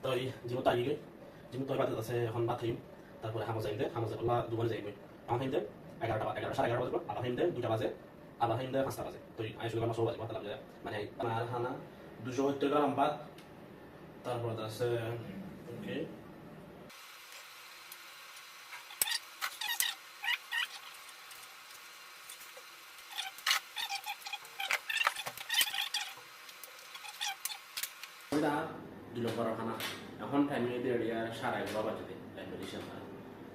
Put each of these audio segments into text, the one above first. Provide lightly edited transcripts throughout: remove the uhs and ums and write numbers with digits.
তো জিমত আহি গৈ জিমত তই বাজেত আছে এখন ভাত থাকিম তারপরে হামাজ আহিম দে হামাজে ওলা দুবারে যাই গৈ আমার থাকিম দে 11টা সাড়ে 11টা বাজে আবার থাকিম দে 2টা বাজে আবার থাকিম দে 5টা বাজে তো আমি শুরু করলাম 6 বাজে কথা লাগে মানে আমার হানা 270 গ্রাম ভাত তারপরে আছে ওকে দুই নম্বরের খানা এখন টাইমে দিয়ে সাড়ে 11 বাজে দিই লাইব্রেরি সামনে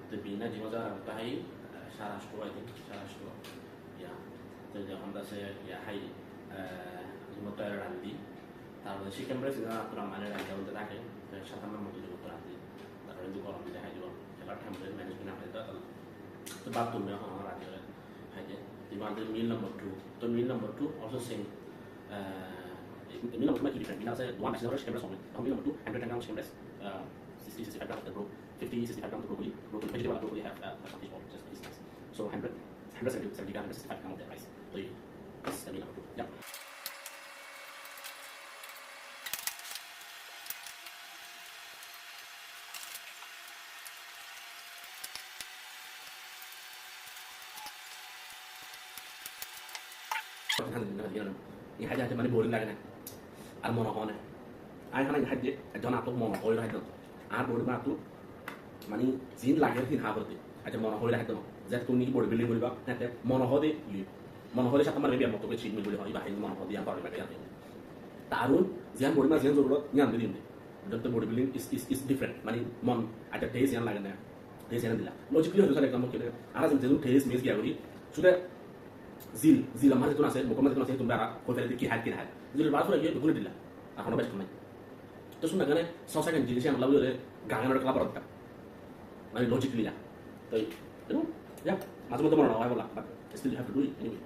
তো বিনা জিমা যাওয়ার তাই 8:30 বাজে 8:30 ইয়া তো যখন আছে ইয়া হাই জিমা রান্দি তারপরে চিকেন ব্রেস্ট আপনার মানে রান্না বলতে থাকে 57 মতো জিমা রান্দি তারপরে দু গরম দিতে খাই দিব খেলার টাইমে ম্যানেজমেন্ট আপনি তো বাদ তুমি এখন আমার রান্না খাইতে দিবান্তে মিল নাম্বার 2 তো মিল number 2 also same minimum might be different. Mina say one maximum chicken breast only. Minimum 2 110 grams chicken breast, 60-65 grams of broccoli, 50-65 grams of broccoli. Vegetable and broccoli have advantage for just this size. So 170 grams, 165 grams of that rice. So that's the minimum 2. Yeah. Ini aja mana boring lagi nih. আর মনে হয় না আমি এখানে খাদ্যে একজন আতক মনে হয়ে রাখতাম আর বডি মাত্র মানে জিন লাগে দিন হা করতে আচ্ছা মনে হয়ে রাখতাম যে তুমি বডি বিল্ডিং করিবা হ্যাঁ মনে হয়ে মনে হলে সাথে আমার বেবি মতো করে চিট মিল হয় বা মনে হয় দিয়া পারে বেটা তারুন জিয়ান বডি মা জিয়ান জরুরত নিয়ান দিন দে যত বডি বিল্ডিং ইজ ডিফারেন্ট মানে মন আচ্ছা টেস্ট জিয়ান লাগে না টেস্ট জিয়ান দিলা লজিক্যালি হইছে এক্সাম্পল কেটে আর যেন টেস্ট মিস গিয়া করি সুদে জিল আমার যেন আছে মোকামে যেন আছে তোমরা কইতে কি হাত কি হাত জিল বার করে গিয়ে গুনে দিলা এখনো বেশ কম নাই তো শুনে গানে 6 সেকেন্ড জিনিস আমরা লাগলে গানের ক্লাব করতে মানে লজিক্যালি না তো ইয়া মাঝে মধ্যে মনে হয় বলা but still have to do it anyway